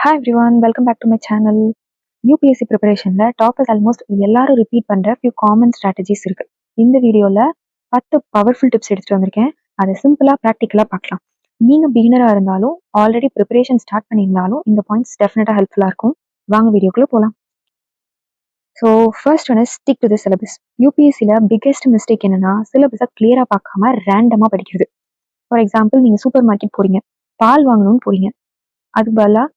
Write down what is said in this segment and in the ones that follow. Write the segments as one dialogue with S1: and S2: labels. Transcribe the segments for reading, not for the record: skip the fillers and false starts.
S1: Hi everyone, welcome back to my channel. UPSC ப்ரிப்பரேஷனில் topic almost எல்லாரும் repeat பண்ணுற few common strategies இருக்குது. இந்த வீடியோவில் 10 பவர்ஃபுல் டிப்ஸ் எடுத்துகிட்டு வந்திருக்கேன். அதை சிம்பிளாக ப்ராக்டிக்கலாக பார்க்கலாம். நீங்கள் பிகினராக இருந்தாலும் ஆல்ரெடி ப்ரிப்பரேஷன் ஸ்டார்ட் பண்ணியிருந்தாலும் இந்த பாயிண்ட்ஸ் டெஃபினட்டாக ஹெல்ப்ஃபுல்லாக இருக்கும். வாங்க வீடியோக்குள்ளே போகலாம். So first one is stick to the syllabus. யூபிஎஸ்சியில் பிக்கெஸ்ட் மிஸ்டேக் என்னன்னா சிலபஸை கிளியராக பார்க்காம ரேண்டமாக படிக்கிறது. ஃபார் எக்ஸாம்பிள், நீங்கள் சூப்பர் மார்க்கெட் போகிறீங்க, பால் வாங்கணும்னு போகிறீங்க. அது பதிலாக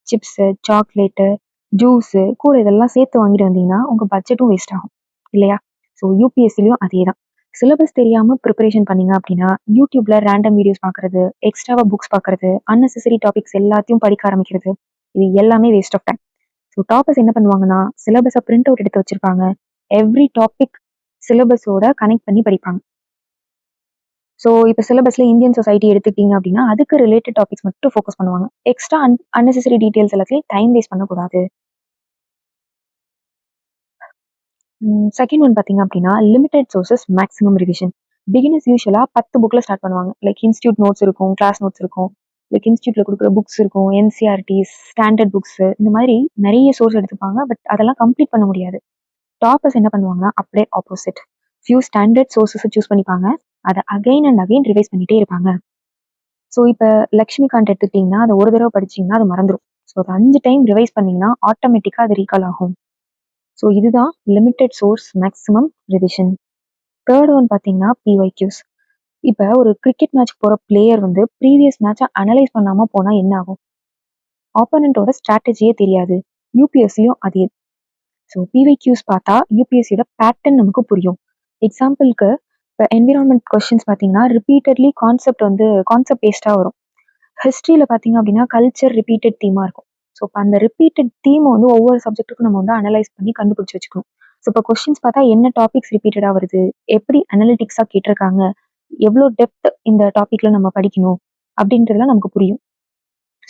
S1: சிப்ஸு, சாக்லேட்டு, ஜூஸு கூட இதெல்லாம் சேர்த்து வாங்கிட்டு வந்தீங்கன்னா உங்கள் பட்ஜெட்டும் வேஸ்ட் ஆகும் இல்லையா? ஸோ யூபிஎஸ்சிலையும் அதே தான். சிலபஸ் தெரியாமல் ப்ரிப்பரேஷன் பண்ணீங்க அப்படின்னா யூடியூப்ல ரேண்டம் வீடியோஸ் பார்க்குறது, எக்ஸ்ட்ராவாக புக்ஸ் பார்க்குறது, அன்னெசரி டாபிக்ஸ் எல்லாத்தையும் படிக்க ஆரம்பிக்கிறது, இது எல்லாமே waste of time. So toppers என்ன பண்ணுவாங்கன்னா சிலபஸை பிரிண்ட் அவுட் எடுத்து வச்சிருப்பாங்க. எவ்ரி டாபிக் சிலபஸோட கனெக்ட் பண்ணி படிப்பாங்க. ஸோ இப்போ சிலபஸில் இந்தியன் சொசைட்டி எடுத்துக்கிட்டீங்க அப்படின்னா அதுக்கு ரிலேட்டட் டாபிக்ஸ் மட்டும் ஃபோக்கஸ் பண்ணுவாங்க. எக்ஸ்ட்ரா அன்னெசரி டீட்டெயில்ஸ் எல்லாத்தையும் டைம் வேஸ்ட் பண்ணக்கூடாது. செகண்ட் ஒன் பார்த்தீங்க அப்படின்னா limited sources maximum revision. Beginners யூஸ்வலாக 10 புக்கில் ஸ்டார்ட் பண்ணுவாங்க. லைக் இன்ஸ்டியூட் நோட்ஸ் இருக்கும், கிளாஸ் நோட்ஸ் இருக்கும், லைக் இன்ஸ்டியூட்டில் கொடுக்குற புக்ஸ் இருக்கும், என்சிஆர்டிஸ், ஸ்டாண்டர்ட் புக்ஸு, இந்த மாதிரி நிறைய சோர்ஸ் எடுத்துப்பாங்க. பட் அதெல்லாம் கம்ப்ளீட் பண்ண முடியாது. டாப்பர்ஸ் என்ன பண்ணுவாங்கன்னா அப்படியே ஆப்போசிட். ஃபியூ ஸ்டாண்டர்ட் சோர்ஸஸை சூஸ் பண்ணிப்பாங்க. அதை அகைன் அண்ட் அகைன் ரிவைஸ் பண்ணிகிட்டே இருப்பாங்க. ஸோ இப்போ லக்ஷ்மிகாந்த் எடுத்துக்கிட்டிங்கன்னா அதை ஒரு தடவை படிச்சிங்கன்னா அது மறந்துடும். ஸோ அதை 5 டைம் ரிவைஸ் பண்ணிங்கன்னா ஆட்டோமேட்டிக்காக அது ரீகால் ஆகும். ஸோ இதுதான் limited source maximum revision. Third one பார்த்தீங்கன்னா பிஒய்க்யூஸ். இப்போ ஒரு கிரிக்கெட் மேட்ச் போகிற பிளேயர் வந்து ப்ரீவியஸ் மேட்சை அனலைஸ் பண்ணாமல் போனால் என்ன ஆகும்? ஆப்போனண்ட்டோட ஸ்ட்ராட்டஜியே தெரியாது. யூபிஎஸ்சிலையும் அதே. ஸோ பிஒய்க்யூஸ் பார்த்தா யூபிஎஸ்சியோட பேட்டர்ன் நமக்கு புரியும். எக்ஸாம்பிளுக்கு இப்போ என்விரான்மெண்ட் கொஸ்டின்ஸ் பார்த்தீங்கன்னா ரிப்பீட்டட்லி கான்செப்ட் பேஸ்டாக வரும். ஹிஸ்ட்ரியில் பார்த்தீங்க அப்படின்னா கல்ச்சர் ரிப்பீட்டட் தீமாக இருக்கும். ஸோ இப்போ அந்த ரிப்பீட்டட் தீமை வந்து ஒவ்வொரு சப்ஜெக்ட்டுக்கும் நம்ம வந்து அனலைஸ் பண்ணி கண்டுபிடிச்சி வச்சுக்கணும். ஸோ இப்போ கொஸ்டின்ஸ் பார்த்தா என்ன டாபிக்ஸ் ரிப்பீட்டடாக வருது, எப்படி அனலிட்டிக்ஸாக கேட்டிருக்காங்க, எவ்வளோ டெப்த் இந்த டாப்பிக்கில் நம்ம படிக்கணும் அப்படின்றதுலாம் நமக்கு புரியும்.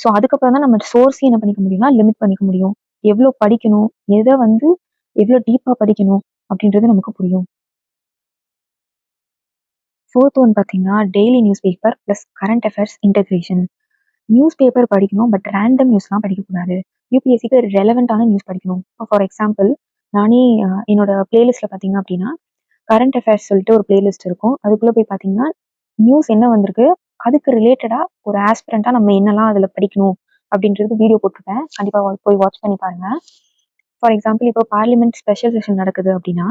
S1: ஸோ அதுக்கப்புறம் தான் நம்ம சோர்ஸையும் என்ன பண்ணிக்க முடியும்னா லிமிட் பண்ணிக்க முடியும். எவ்வளோ படிக்கணும், எதை வந்து எவ்வளோ டீப்பாக படிக்கணும் அப்படின்றது நமக்கு புரியும். ஃபோர்த் ஒன் பார்த்தீங்கன்னா daily news paper plus current affairs integration. News paper படிக்கணும், பட் ரேண்டம் நியூஸ்லாம் படிக்கக்கூடாது. யூபிஎஸ்சிக்கு ரெலவெண்ட்டான நியூஸ் படிக்கணும். ஃபார் எக்ஸாம்பிள், நானே என்னோட பிளேலிஸ்ட்டில் பார்த்தீங்க அப்படின்னா கரண்ட் அஃபேர்ஸ் சொல்லிட்டு ஒரு பிளேலிஸ்ட் இருக்கும். அதுக்குள்ளே போய் பார்த்தீங்கன்னா நியூஸ் என்ன வந்திருக்கு, அதுக்கு ரிலேட்டடாக ஒரு ஆஸ்பிரண்ட்டாக நம்ம என்னெல்லாம் அதில் படிக்கணும் அப்படின்றது வீடியோ போட்டிருப்பேன். கண்டிப்பாக போய் வாட்ச் பண்ணி பாருங்கள். ஃபார் எக்ஸாம்பிள், இப்போ பார்லிமெண்ட் ஸ்பெஷல் செஷன் நடக்குது அப்படின்னா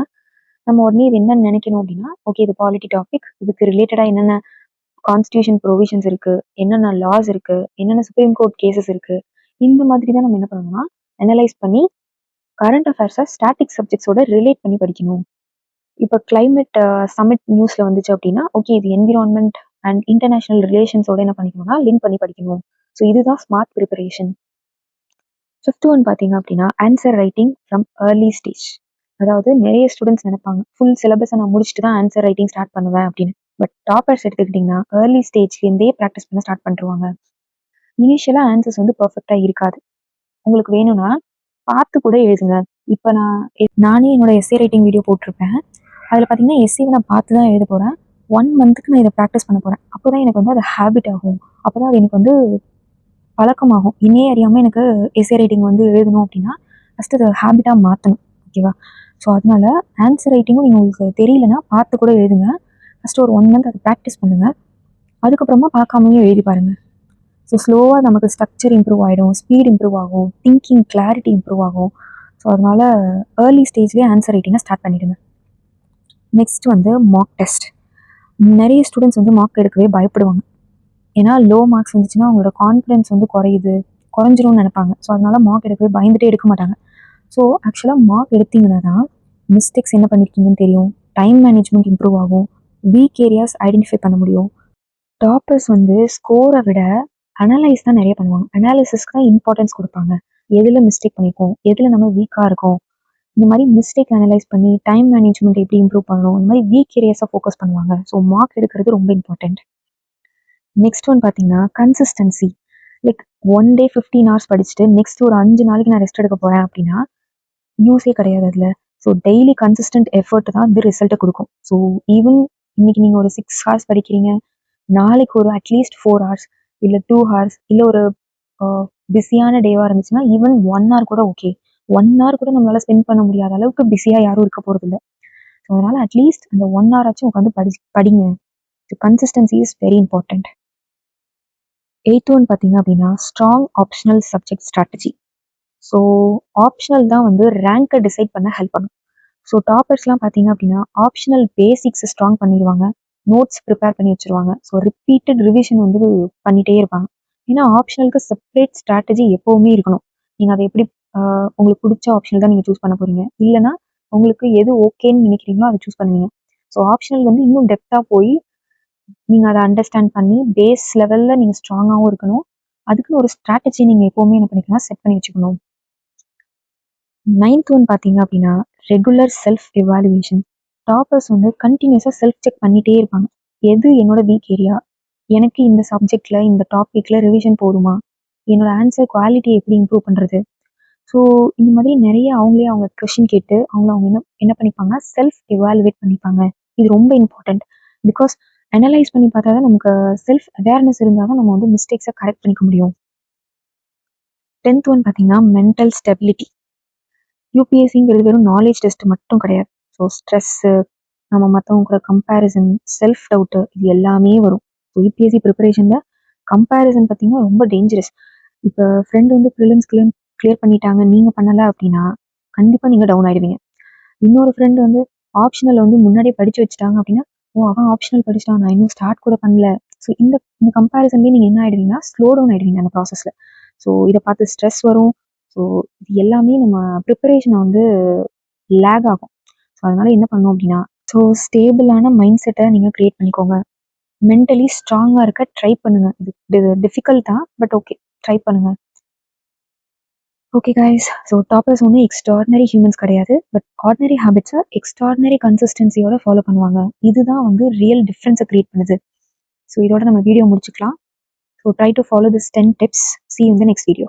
S1: நம்ம உடனே இது என்னன்னு நினைக்கணும் அப்படின்னா, ஓகே இது பாலிட்டி டாபிக், இதுக்கு ரிலேட்டடாக என்னென்ன கான்ஸ்டியூஷன் ப்ரொவிஷன்ஸ் இருக்குது, என்னென்ன லாஸ் இருக்குது, என்னென்ன சுப்ரீம் கோர்ட் கேசஸ் இருக்குது, இந்த மாதிரி தான் நம்ம என்ன பண்ணணும்னா அனலைஸ் பண்ணி கரண்ட் அஃபேர்ஸை ஸ்டாட்டிக் சப்ஜெக்ட்ஸோட ரிலேட் பண்ணி படிக்கணும். இப்போ கிளைமேட் சமிட் நியூஸில் வந்துச்சு அப்படின்னா ஓகே இது என்விரான்மெண்ட் அண்ட் இன்டர்நேஷ்னல் ரிலேஷன்ஸோட என்ன பண்ணிக்கணும்னா லிங்க் பண்ணி படிக்கணும். ஸோ இதுதான் ஸ்மார்ட் ப்ரிப்பரேஷன். ஃபிஃப்த் ஒன் பார்த்தீங்க அப்படின்னா answer writing from early stage. அதாவது நிறைய ஸ்டூடெண்ட்ஸ் நினைப்பாங்க ஃபுல் சிலபஸை நான் முடிச்சுட்டு தான் ஆன்சர் ரைட்டிங் ஸ்டார்ட் பண்ணுவேன் அப்படின்னு. பட் டாப்பர்ஸ் எடுத்துக்கிட்டிங்கன்னா ஏர்லி ஸ்டேஜ்லேருந்தே ப்ராக்டிஸ் பண்ண ஸ்டார்ட் பண்ணிருவாங்க. இனிஷியலாக ஆன்சர்ஸ் வந்து பர்ஃபெக்டாக இருக்காது. உங்களுக்கு வேணும்னா பார்த்து கூட எழுதுங்க. இப்போ நானே என்னோட எஸ்ஏ ரைட்டிங் வீடியோ போட்டிருப்பேன். அதில் பார்த்தீங்கன்னா எஸ்ஏவை நான் பார்த்து தான் எழுத போகிறேன். 1 மந்த்துக்கு நான் இதை ப்ராக்டிஸ் பண்ண போகிறேன். அப்போ தான் எனக்கு வந்து அது ஹேபிட் ஆகும். அப்போ தான் அது எனக்கு வந்து பழக்கமாகும். இன்னே அறியாமல் எனக்கு எஸ்ஏ ரைட்டிங் வந்து எழுதணும் அப்படின்னா ஃபஸ்ட்டு அதை ஹேபிட்டாக மாற்றணும். ஓகேவா? ஸோ அதனால ஆன்சர் ரைட்டிங்கும் நீங்கள் உங்களுக்கு தெரியலன்னா பார்த்து கூட எழுதுங்க. ஃபஸ்ட்டு ஒரு 1 மந்த் அதை ப்ராக்டிஸ் பண்ணுங்கள். அதுக்கப்புறமா பார்க்காமையும் எழுதி பாருங்கள். ஸோ ஸ்லோவாக நமக்கு ஸ்ட்ரக்சர் இம்ப்ரூவ் ஆகிடும், ஸ்பீட் இம்ப்ரூவ் ஆகும், திங்கிங் கிளாரிட்டி இம்ப்ரூவ் ஆகும். ஸோ அதனால் ஏர்லி ஸ்டேஜ்லேயே ஆன்சர் ரைட்டிங்கை ஸ்டார்ட் பண்ணிவிடுங்க. நெக்ஸ்ட் வந்து மார்க் டெஸ்ட். நிறைய ஸ்டூடெண்ட்ஸ் வந்து மார்க் எடுக்கவே பயப்படுவாங்க. ஏன்னா லோ மார்க்ஸ் வந்துச்சுன்னா அவங்களோட கான்ஃபிடென்ஸ் வந்து குறைஞ்சிரும்னு நினைப்பாங்க. ஸோ அதனால் மார்க் எடுக்கவே பயந்துட்டே எடுக்க மாட்டாங்க. ஸோ ஆக்சுவலாக மார்க் எடுத்தீங்கன்னா தான் மிஸ்டேக்ஸ் என்ன பண்ணியிருக்கீங்கன்னு தெரியும், டைம் மேனேஜ்மெண்ட் இம்ப்ரூவ் ஆகும், வீக் ஏரியாஸ் ஐடென்டிஃபை பண்ண முடியும். டாப்பர்ஸ் வந்து ஸ்கோரை விட அனலைஸ் தான் நிறைய பண்ணுவாங்க. அனாலிசிஸ்க்கு தான் இம்பார்ட்டன்ஸ் கொடுப்பாங்க. எதில் மிஸ்டேக் பண்ணியிருக்கோம், எதில் நம்ம வீக்காக இருக்கோம், இந்த மாதிரி மிஸ்டேக் அனலைஸ் பண்ணி டைம் மேனேஜ்மெண்ட் எப்படி இம்ப்ரூவ் பண்ணணும், இந்த மாதிரி வீக் ஏரியாஸை ஃபோக்கஸ் பண்ணுவாங்க. ஸோ மார்க் எடுக்கிறது ரொம்ப இம்பார்ட்டண்ட். நெக்ஸ்ட் ஒன் பார்த்தீங்கன்னா கன்சிஸ்டன்சி. லைக் 1 டே 15 hours படிச்சுட்டு நெக்ஸ்ட் ஒரு 5 நாளைக்கு நான் ரெஸ்ட் எடுக்க போகிறேன் அப்படின்னா யூஸே கிடையாது அதில். ஸோ டெய்லி கன்சிஸ்டன்ட் எஃபர்ட் தான் வந்து ரிசல்ட்டை கொடுக்கும். ஸோ ஈவன் இன்னைக்கு நீங்கள் ஒரு 6 hours படிக்கிறீங்க, நாளைக்கு ஒரு அட்லீஸ்ட் 4 hours இல்லை 2 hours இல்லை ஒரு பிஸியான டேவாக இருந்துச்சுன்னா ஈவன் 1 hour கூட ஓகே. 1 hour கூட நம்மளால ஸ்பெண்ட் பண்ண முடியாத அளவுக்கு பிஸியாக யாரும் இருக்க போகிறதில்ல. ஸோ அதனால் அட்லீஸ்ட் அந்த 1 hour ஆச்சும் உட்காந்து படிங்க. Consistency is very important. 8th one பார்த்தீங்க அப்படின்னா strong optional subject strategy. So optional தான் வந்து ரேங்கை டிசைட் பண்ண ஹெல்ப் பண்ணும். ஸோ டாப்பர்ஸ்லாம் பார்த்தீங்க அப்படின்னா ஆப்ஷனல் பேசிக்ஸ் ஸ்ட்ராங் பண்ணிடுவாங்க, நோட்ஸ் ப்ரிப்பேர் பண்ணி வச்சுருவாங்க. ஸோ ரிப்பீட்டட் ரிவிஷன் வந்து பண்ணிகிட்டே இருப்பாங்க. ஏன்னா ஆப்ஷனலுக்கு செப்பரேட் ஸ்ட்ராட்டஜி எப்போவுமே இருக்கணும். நீங்கள் அதை எப்படி உங்களுக்கு பிடிச்ச ஆப்ஷனல் தான் நீங்கள் சூஸ் பண்ண போகிறீங்க, இல்லைனா உங்களுக்கு எது ஓகேன்னு நினைக்கிறீங்களோ அதை சூஸ் பண்ணுவீங்க. ஸோ ஆப்ஷனல் வந்து இன்னும் டெப்த்தாக போய் நீங்கள் அதை அண்டர்ஸ்டாண்ட் பண்ணி பேஸ் லெவலில் நீங்கள் ஸ்ட்ராங்காகவும் இருக்கணும். அதுக்குன்னு ஒரு ஸ்ட்ராட்டஜி நீங்கள் எப்போவுமே என்ன பண்ணிக்கலாம், செட் பண்ணி வச்சுக்கணும். 9th ஒன் பார்த்தீங்க அப்படின்னா ரெகுலர் செல்ஃப் எவாலுவேஷன். டாப்பர்ஸ் வந்து கண்டினியூஸாக செல்ஃப் செக் பண்ணிகிட்டே இருப்பாங்க. எது என்னோட வீக் ஏரியா, எனக்கு இந்த சப்ஜெக்டில் இந்த டாப்பிக்கில் ரிவிஷன் போதுமா, என்னோட ஆன்சர் குவாலிட்டியை எப்படி இம்ப்ரூவ் பண்ணுறது. ஸோ இந்த மாதிரி நிறைய அவங்களே அவங்க கொஷின் கேட்டு அவங்க என்ன என்ன பண்ணிப்பாங்க, செல்ஃப் எவாலுவேட் பண்ணிப்பாங்க. இது ரொம்ப இம்பார்ட்டண்ட். பிகாஸ் அனலைஸ் பண்ணி பார்த்தா தான் நமக்கு செல்ஃப் அவேர்னஸ் இருந்தால் தான் நம்ம வந்து மிஸ்டேக்ஸை கரெக்ட் பண்ணிக்க முடியும். 10th ஒன் பார்த்தீங்கன்னா மென்டல் ஸ்டெபிலிட்டி. யூபிஎஸ்சிங்கிறது வெறும் நாலேஜ் டெஸ்ட் மட்டும் கிடையாது. ஸோ ஸ்ட்ரெஸ்ஸு, நம்ம மற்றவங்க கூட கம்பேரிசன், செல்ஃப் டவுட்டு, இது எல்லாமே வரும். ஸோ யூபிஎஸ்சி ப்ரிப்பரேஷனில் கம்பேரிசன் பார்த்தீங்கன்னா ரொம்ப டேஞ்சரஸ். இப்போ ஃப்ரெண்டு வந்து ப்ரிலிம்ஸ் கிளியர் பண்ணிட்டாங்க, நீங்கள் பண்ணலை அப்படின்னா கண்டிப்பாக நீங்கள் டவுன் ஆகிடுவீங்க. இன்னொரு ஃப்ரெண்டு வந்து ஆப்ஷனல் வந்து முன்னாடியே படித்து வச்சுட்டாங்க அப்படின்னா, ஓ அவன் ஆப்ஷனல் படிச்சிட்டான், நான் இன்னும் ஸ்டார்ட் கூட பண்ணல. ஸோ இந்த இந்த கம்பேரிசன்லேயே நீங்கள் என்ன ஆகிடுவீங்கன்னா ஸ்லோ டவுன் ஆகிடுவீங்க அந்த ப்ராசஸில். ஸோ இதை பார்த்து ஸ்ட்ரெஸ் வரும். ஸோ இது எல்லாமே நம்ம ப்ரிப்பரேஷனை வந்து லேக் ஆகும். ஸோ அதனால என்ன பண்ணணும் அப்படின்னா, ஸோ ஸ்டேபிளான மைண்ட் செட்டை நீங்கள் க்ரியேட் பண்ணிக்கோங்க. மென்டலி ஸ்ட்ராங்காக இருக்க ட்ரை பண்ணுங்க. இது டிஃபிகல்ட் தான், பட் ஓகே, ட்ரை பண்ணுங்க. ஓகே கைஸ், ஸோ டாப்பர்ஸ் ஒன்றும் எக்ஸ்ட்ராடினரி ஹியூமன்ஸ் கிடையாது, பட் ஆர்டினரி ஹேபிட்ஸை எக்ஸ்ட்ராடினரி கன்சிஸ்டன்சியோட ஃபாலோ பண்ணுவாங்க. இதுதான் வந்து ரியல் டிஃப்ரென்ஸை க்ரியேட் பண்ணுது. ஸோ இதோட நம்ம வீடியோ முடிச்சுக்கலாம். So try to follow this 10 tips. See you in the next video.